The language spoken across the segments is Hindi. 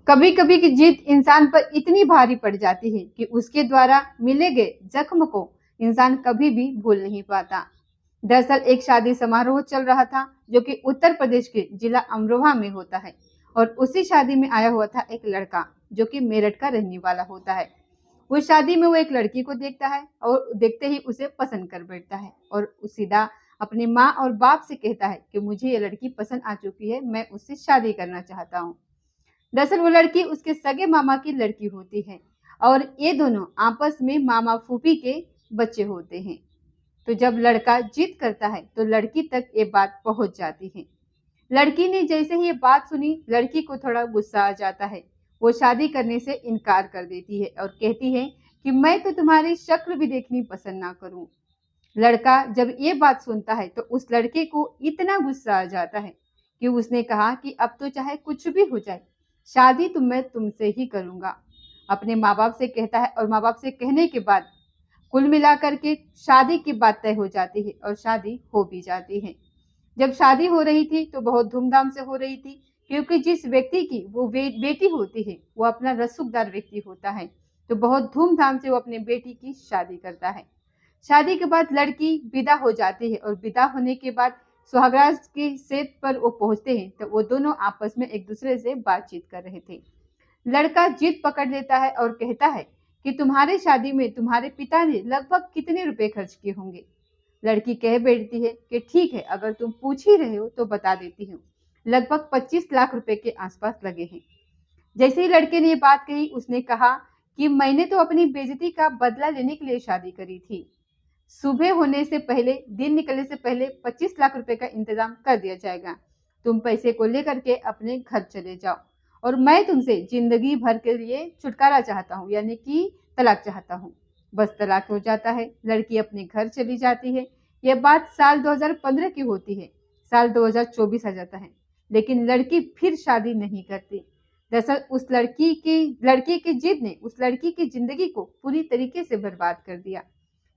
कभी कभी की जिद इंसान पर इतनी भारी पड़ जाती है कि उसके द्वारा मिले गए जख्म को इंसान कभी भी भूल नहीं पाता। दरअसल एक शादी समारोह चल रहा था जो कि उत्तर प्रदेश के जिला अमरोहा में होता है और उसी शादी में आया हुआ था एक लड़का जो कि मेरठ का रहने वाला होता है। उस शादी में वो एक लड़की को देखता है और देखते ही उसे पसंद कर बैठता है और सीधा अपनी माँ और बाप से कहता है कि मुझे ये लड़की पसंद आ चुकी है, मैं उससे शादी करना चाहता हूँ। दरअसल वो लड़की उसके सगे मामा की लड़की होती है और ये दोनों आपस में मामा फूफी के बच्चे होते हैं। तो जब लड़का जिद करता है तो लड़की तक ये बात पहुंच जाती है। लड़की ने जैसे ही ये बात सुनी, लड़की को थोड़ा गुस्सा आ जाता है। वो शादी करने से इनकार कर देती है और कहती है कि मैं तो तुम्हारी शक्ल भी देखनी पसंद ना करूं। लड़का जब ये बात सुनता है तो उस लड़के को इतना गुस्सा आ जाता है कि उसने कहा कि अब तो चाहे कुछ भी हो जाए, शादी तो मैं तुमसे ही करूंगा। अपने माँ बाप से कहता है और माँ बाप से कहने के बाद कुल मिलाकर के शादी की बात तय हो जाती है और शादी हो भी जाती है। जब शादी हो रही थी तो बहुत धूमधाम से हो रही थी, क्योंकि जिस व्यक्ति की वो बेटी होती है वो अपना रसूखदार व्यक्ति होता है। तो बहुत धूमधाम से वो अपने बेटी की शादी करता है। शादी के बाद लड़की विदा हो जाती है और विदा होने के बाद सुहागरात के सेट पर वो पहुंचते हैं तो वो दोनों आपस में एक दूसरे से बातचीत कर रहे थे। लड़का जिद पकड़ लेता है और कहता है कि तुम्हारे शादी में तुम्हारे पिता ने लगभग कितने रुपए खर्च किए होंगे। लड़की कह बैठती है कि ठीक है, अगर तुम पूछ ही रहे हो तो बता देती हूँ, लगभग 25 लाख रुपए के आसपास लगे हैं। जैसे ही लड़के ने ये बात कही, उसने कहा कि मैंने तो अपनी बेइज्जती का बदला लेने के लिए शादी करी थी। सुबह होने से पहले, दिन निकलने से पहले 25 लाख रुपए का इंतजाम कर दिया जाएगा। तुम पैसे को लेकर के अपने घर चले जाओ और मैं तुमसे जिंदगी भर के लिए छुटकारा चाहता हूँ, यानी कि तलाक चाहता हूँ। बस तलाक हो जाता है, लड़की अपने घर चली जाती है। यह बात साल 2015 की होती है। साल 2024 आ जाता है, लेकिन लड़की फिर शादी नहीं करती। दरअसल उस लड़की की जिद ने उस लड़की की जिंदगी को पूरी तरीके से बर्बाद कर दिया।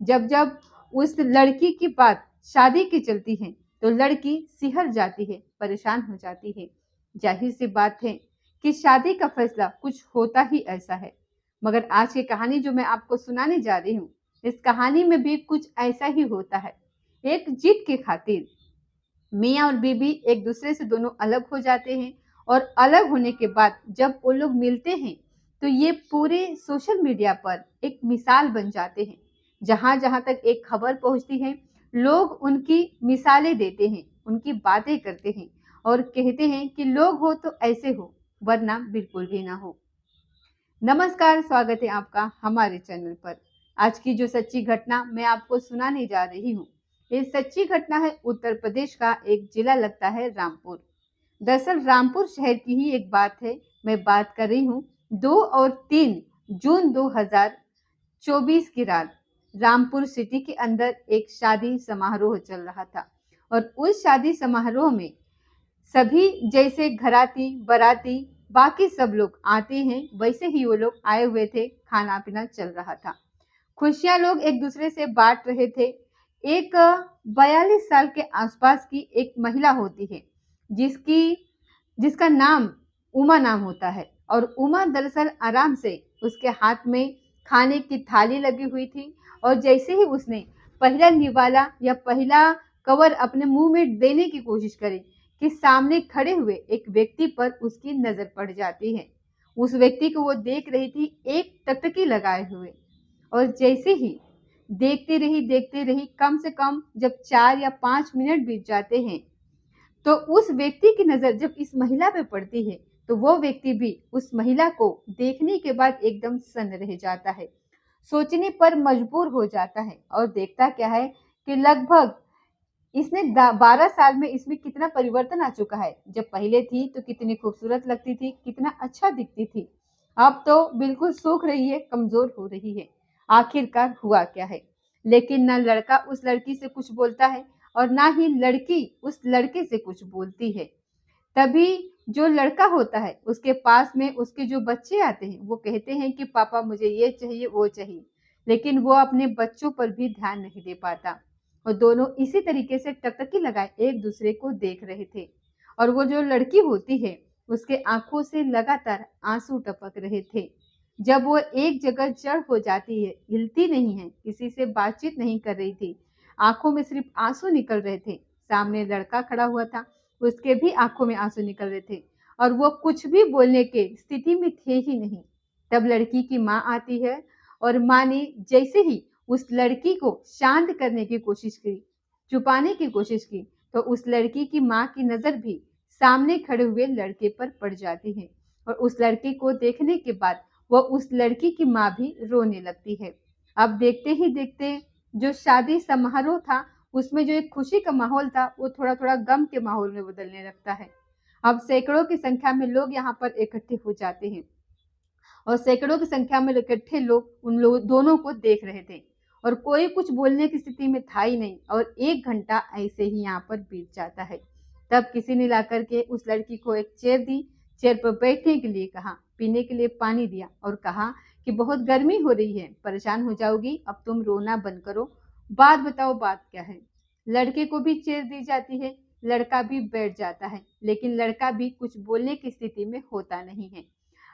जब जब उस लड़की की बात शादी की चलती है तो लड़की सिहर जाती है, परेशान हो जाती है। जाहिर सी बात है कि शादी का फैसला कुछ होता ही ऐसा है। मगर आज की कहानी जो मैं आपको सुनाने जा रही हूँ, इस कहानी में भी कुछ ऐसा ही होता है। एक जिद के खातिर मियाँ और बीबी एक दूसरे से दोनों अलग हो जाते हैं और अलग होने के बाद जब वो लोग मिलते हैं तो ये पूरे सोशल मीडिया पर एक मिसाल बन जाते हैं। जहां जहां तक एक खबर पहुंचती है, लोग उनकी मिसालें देते हैं, उनकी बातें करते हैं और कहते हैं कि लोग हो तो ऐसे हो, वरना बिल्कुल भी ना हो। नमस्कार, स्वागत है आपका हमारे चैनल पर। आज की जो सच्ची घटना मैं आपको सुनाने जा रही हूँ, ये सच्ची घटना है उत्तर प्रदेश का एक जिला लगता है रामपुर। दरअसल रामपुर शहर की ही एक बात है। मैं बात कर रही हूँ 2 और 3 जून 2024 की रात। रामपुर सिटी के अंदर एक शादी समारोह चल रहा था और उस शादी समारोह में सभी जैसे घराती बाराती बाकी सब लोग आते हैं, वैसे ही वो लोग आए हुए थे। खाना पीना चल रहा था, खुशियां लोग एक दूसरे से बांट रहे थे। एक 42 साल के आसपास की एक महिला होती है जिसका नाम उमा नाम होता है और उमा दरअसल आराम से उसके हाथ में खाने की थाली लगी हुई थी और जैसे ही उसने पहला निवाला या पहला कवर अपने मुंह में देने की कोशिश करी कि सामने खड़े हुए एक व्यक्ति पर उसकी नजर पड़ जाती है। उस व्यक्ति को वो देख रही थी एक टकटकी लगाए हुए और जैसे ही देखते रही, कम से कम जब 4 या 5 मिनट बीत जाते हैं तो उस व्यक्ति की नजर जब इस महिला पे पड़ती है तो वो व्यक्ति भी उस महिला को देखने के बाद एकदम सन्न रह जाता है, सोचने पर मजबूर हो जाता है और देखता क्या है कि लगभग इसने 12 साल में इसमें कितना परिवर्तन आ चुका है। जब पहले थी तो कितनी खूबसूरत लगती थी, कितना अच्छा दिखती थी, अब तो बिल्कुल सूख रही है, कमजोर हो रही है। आखिरकार हुआ क्या है? लेकिन ना लड़का उस लड़की से कुछ बोलता है और ना ही लड़की उस लड़के से कुछ बोलती है। तभी जो लड़का होता है उसके पास में उसके जो बच्चे आते हैं, वो कहते हैं कि पापा मुझे ये चाहिए वो चाहिए, लेकिन वो अपने बच्चों पर भी ध्यान नहीं दे पाता और दोनों इसी तरीके से टकटकी लगाए एक दूसरे को देख रहे थे। और वो जो लड़की होती है उसके आंखों से लगातार आंसू टपक रहे थे। जब वो एक जगह जड़ हो जाती है, हिलती नहीं है, किसी से बातचीत नहीं कर रही थी, आंखों में सिर्फ आंसू निकल रहे थे। सामने लड़का खड़ा हुआ था, उसके भी आंखों में आंसू निकल रहे थे और वो कुछ भी बोलने के स्थिति में थे ही नहीं। तब लड़की की माँ आती है और माँ ने जैसे ही उस लड़की को शांत करने की कोशिश की, छुपाने की कोशिश की, तो उस लड़की की माँ की नजर भी सामने खड़े हुए लड़के पर पड़ जाती है और उस लड़के को देखने के बाद वो उस लड़की की माँ भी रोने लगती है। अब देखते ही देखते जो शादी समारोह था, उसमें जो एक खुशी का माहौल था, वो थोड़ा-थोड़ा गम के माहौल में बदलने लगता है। अब सैकड़ों की संख्या में लोग यहाँ पर इकट्ठे हो जाते हैं और सैकड़ों की संख्या में इकट्ठे लोग उन लोग दोनों को देख रहे थे और कोई कुछ बोलने की स्थिति में था ही नहीं और 1 घंटा ऐसे ही यहाँ पर बीत जाता है। तब किसी ने लाकर के उस लड़की को एक चेयर दी, चेयर पर बैठने के लिए कहा, पीने के लिए पानी दिया और कहा कि बहुत गर्मी हो रही है, परेशान हो जाओगी, अब तुम रोना बंद करो, बात बताओ बात क्या है। लड़के को भी चेयर दी जाती है, लड़का भी बैठ जाता है, लेकिन लड़का भी कुछ बोलने की स्थिति में होता नहीं है।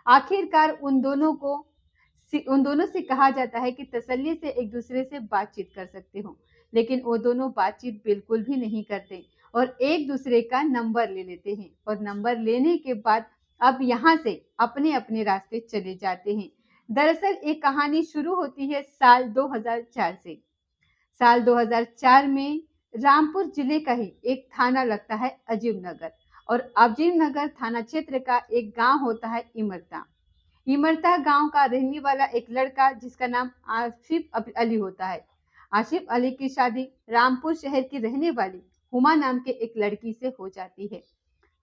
आखिरकार उन दोनों से कहा जाता है कि तसल्ली से एक दूसरे से बातचीत कर सकते हो, लेकिन वो दोनों बातचीत बिल्कुल भी नहीं करते और एक दूसरे का नंबर ले लेते हैं और नंबर लेने के बाद अब यहाँ से अपने अपने रास्ते चले जाते हैं। दरअसल एक कहानी शुरू होती है साल 2004 से। साल 2004 में रामपुर जिले का ही एक थाना लगता है अजीम नगर और अजीम नगर थाना क्षेत्र का एक गांव होता है इमरता। इमरता गांव का रहने वाला एक लड़का जिसका नाम आसिफ अली होता है। आसिफ अली की शादी रामपुर शहर की रहने वाली हुमा नाम के एक लड़की से हो जाती है।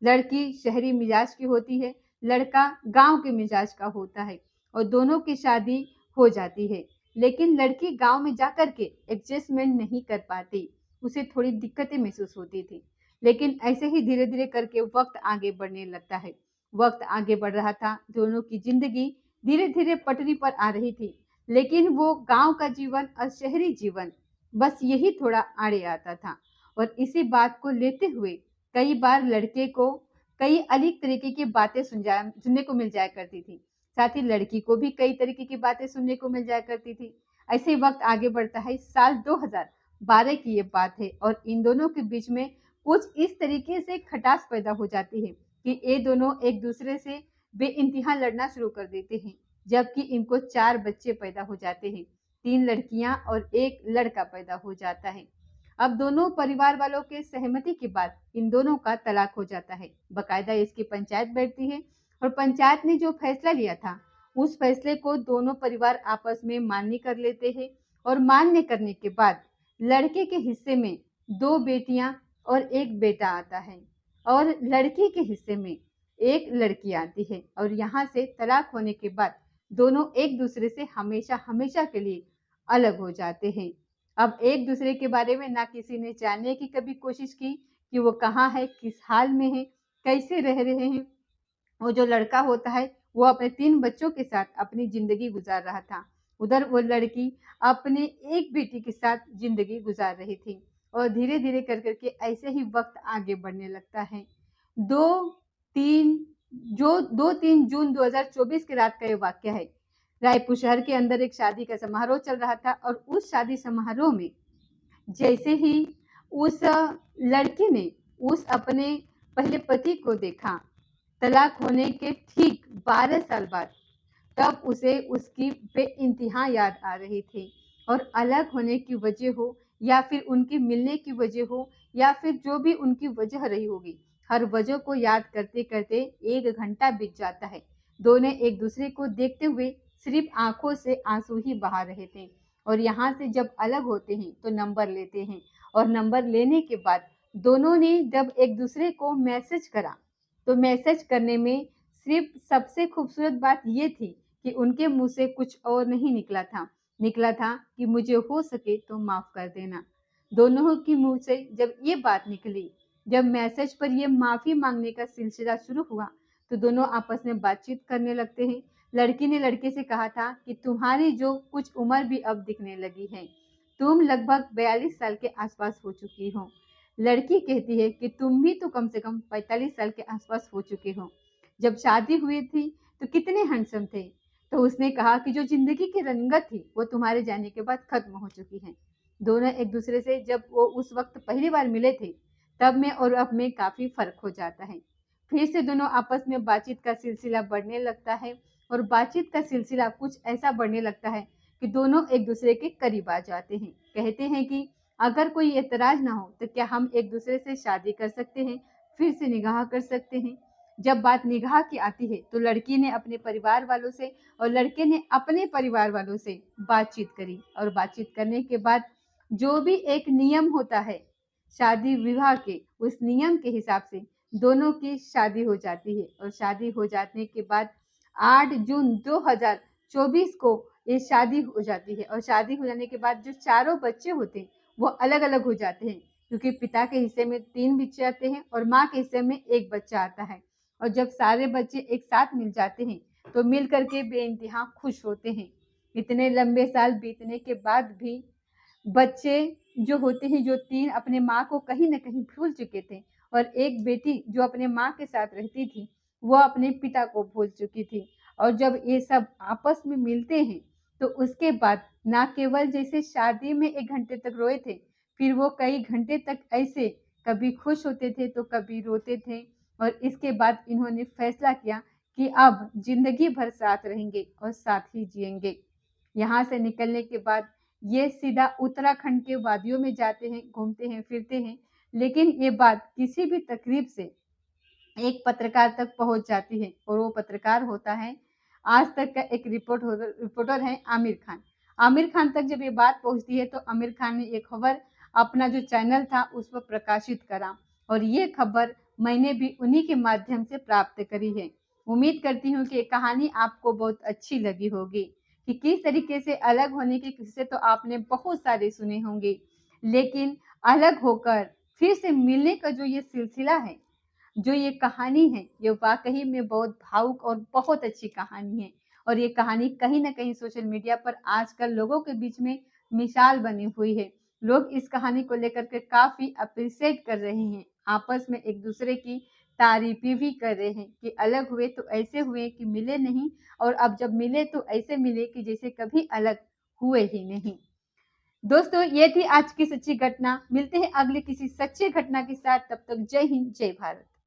लड़की शहरी मिजाज की होती है, लड़का गांव के मिजाज का होता है और दोनों की शादी हो जाती है। लेकिन लड़की गांव में जाकर के एडजस्टमेंट नहीं कर पाती, उसे थोड़ी दिक्कतें महसूस होती थी। लेकिन ऐसे ही धीरे धीरे करके वक्त आगे बढ़ने लगता है। वक्त आगे बढ़ रहा था, दोनों की जिंदगी धीरे धीरे पटरी पर आ रही थी, लेकिन वो गांव का जीवन और शहरी जीवन बस यही थोड़ा आड़े आता था और इसी बात को लेते हुए कई बार लड़के को कई अलग तरीके की बातें सुनने को मिल जाया करती थी। साथ ही लड़की को भी कई तरीके की बातें सुनने को मिल जाया करती थी। ऐसे ही वक्त आगे बढ़ता है, साल 2012 की ये बात है और इन दोनों के बीच में कुछ इस तरीके से खटास पैदा हो जाती है कि ये दोनों एक दूसरे से बेइंतहा लड़ना शुरू कर देते हैं। जबकि इनको 4 बच्चे पैदा हो जाते हैं, 3 लड़कियां और 1 लड़का पैदा हो जाता है। अब दोनों परिवार वालों के सहमति के बाद इन दोनों का तलाक हो जाता है। बकायदा इसकी पंचायत बैठती है और पंचायत ने जो फैसला लिया था, उस फैसले को दोनों परिवार आपस में मान्य कर लेते हैं और मान्य करने के बाद लड़के के हिस्से में 2 बेटियां और 1 बेटा आता है और लड़की के हिस्से में 1 लड़की आती है और यहाँ से तलाक होने के बाद दोनों एक दूसरे से हमेशा हमेशा के लिए अलग हो जाते हैं। अब एक दूसरे के बारे में ना किसी ने जानने की कभी कोशिश की कि वो कहाँ है, किस हाल में है, कैसे रह रहे हैं। वो जो लड़का होता है वो अपने 3 बच्चों के साथ अपनी जिंदगी गुजार रहा था। उधर वो लड़की अपने एक बेटी के साथ जिंदगी गुजार रही थी और धीरे धीरे कर करके ऐसे ही वक्त आगे बढ़ने लगता है। दो तीन जो 2-3 जून 2024 की रात का ये वाक्य है। रायपुर शहर के अंदर एक शादी का समारोह चल रहा था और उस शादी समारोह में जैसे ही उस लड़की ने उस अपने पहले पति को देखा, तलाक होने के ठीक 12 साल बाद, तब उसे उसकी बेइंतहा याद आ रही थी और अलग होने की वजह हो या फिर उनके मिलने की वजह हो या फिर जो भी उनकी वजह रही होगी, हर वजह को याद करते करते 1 घंटा बीत जाता है। दोनों एक दूसरे को देखते हुए सिर्फ आंखों से आंसू ही बहा रहे थे और यहाँ से जब अलग होते हैं तो नंबर लेते हैं और नंबर लेने के बाद दोनों ने जब एक दूसरे को मैसेज करा तो मैसेज करने में सिर्फ सबसे खूबसूरत बात ये थी कि उनके मुंह से कुछ और नहीं निकला था कि मुझे हो सके तो माफ कर देना। दोनों की मुंह से जब ये बात निकली, जब मैसेज पर ये माफी मांगने का सिलसिला शुरू हुआ तो दोनों आपस में बातचीत करने लगते हैं। लड़की ने लड़के से कहा था कि तुम्हारी जो कुछ उम्र भी अब दिखने लगी है, तुम लगभग 42 साल के आसपास हो चुकी हो। लड़की कहती है कि तुम भी तो कम से कम 45 साल के आसपास हो चुके हो। जब शादी हुई थी तो कितने हैंडसम थे। तो उसने कहा कि जो ज़िंदगी की रंगत थी वो तुम्हारे जाने के बाद खत्म हो चुकी है। दोनों एक दूसरे से जब वो उस वक़्त पहली बार मिले थे, तब में और अब में काफ़ी फ़र्क हो जाता है। फिर से दोनों आपस में बातचीत का सिलसिला बढ़ने लगता है और बातचीत का सिलसिला कुछ ऐसा बढ़ने लगता है कि दोनों एक दूसरे के करीब आ जाते हैं। कहते हैं कि अगर कोई एतराज़ ना हो तो क्या हम एक दूसरे से शादी कर सकते हैं, फिर से निकाह कर सकते हैं। जब बात निकाह की आती है तो लड़की ने अपने परिवार वालों से और लड़के ने अपने परिवार वालों से बातचीत करी और बातचीत करने के बाद जो भी एक नियम होता है शादी विवाह के, उस नियम के हिसाब से दोनों की शादी हो जाती है और शादी हो जाने के बाद 8 जून 2024 को ये शादी हो जाती है और शादी हो जाने के बाद जो चारों बच्चे होते हैं वो अलग-अलग हो जाते हैं, क्योंकि पिता के हिस्से में 3 बच्चे आते हैं और माँ के हिस्से में 1 बच्चा आता है। और जब सारे बच्चे एक साथ मिल जाते हैं तो मिल कर के बेइंतहा खुश होते हैं। इतने लंबे साल बीतने के बाद भी बच्चे जो होते हैं, जो 3 अपने माँ को कहीं न कहीं भूल चुके थे और एक बेटी जो अपने माँ के साथ रहती थी, वो अपने पिता को भूल चुकी थी। और जब ये सब आपस में मिलते हैं, तो उसके बाद ना केवल जैसे शादी में 1 घंटे तक रोए थे, फिर वो कई घंटे तक ऐसे कभी खुश होते थे, तो कभी रोते थे और इसके बाद इन्होंने फैसला किया कि अब ज़िंदगी भर साथ रहेंगे और साथ ही जिएँगे। यहाँ से निकलने के बाद ये सीधा उत्तराखंड के वादियों में जाते हैं, घूमते हैं, फिरते हैं, लेकिन ये बात किसी भी तकरीब से एक पत्रकार तक पहुँच जाती है और वो पत्रकार होता है आज तक का एक रिपोर्टर है आमिर खान। आमिर खान तक जब ये बात पहुँचती है तो आमिर खान ने ये खबर अपना जो चैनल था उस पर प्रकाशित करा और ये खबर मैंने भी उन्हीं के माध्यम से प्राप्त करी है। उम्मीद करती हूँ कि ये कहानी आपको बहुत अच्छी लगी होगी कि किस तरीके से अलग होने के किस्से तो आपने बहुत सारे सुने होंगे, लेकिन अलग होकर फिर से मिलने का जो ये सिलसिला है, जो ये कहानी है, ये वाक़ई में बहुत भावुक और बहुत अच्छी कहानी है और ये कहानी कहीं न कहीं सोशल मीडिया पर आजकल लोगों के बीच में मिसाल बनी हुई है। लोग इस कहानी को लेकर के काफ़ी एप्रिशिएट कर रहे हैं, आपस में एक-दूसरे की तारीफ़ें भी कर रहे हैं कि अलग हुए तो ऐसे हुए कि मिले नहीं और अब जब मिले तो ऐसे मिले कि जैसे कभी अलग हुए ही नहीं। दोस्तों, ये थी आज की सच्ची घटना। मिलते हैं अगली किसी सच्ची घटना के साथ, तब तक जय हिंद, जय भारत।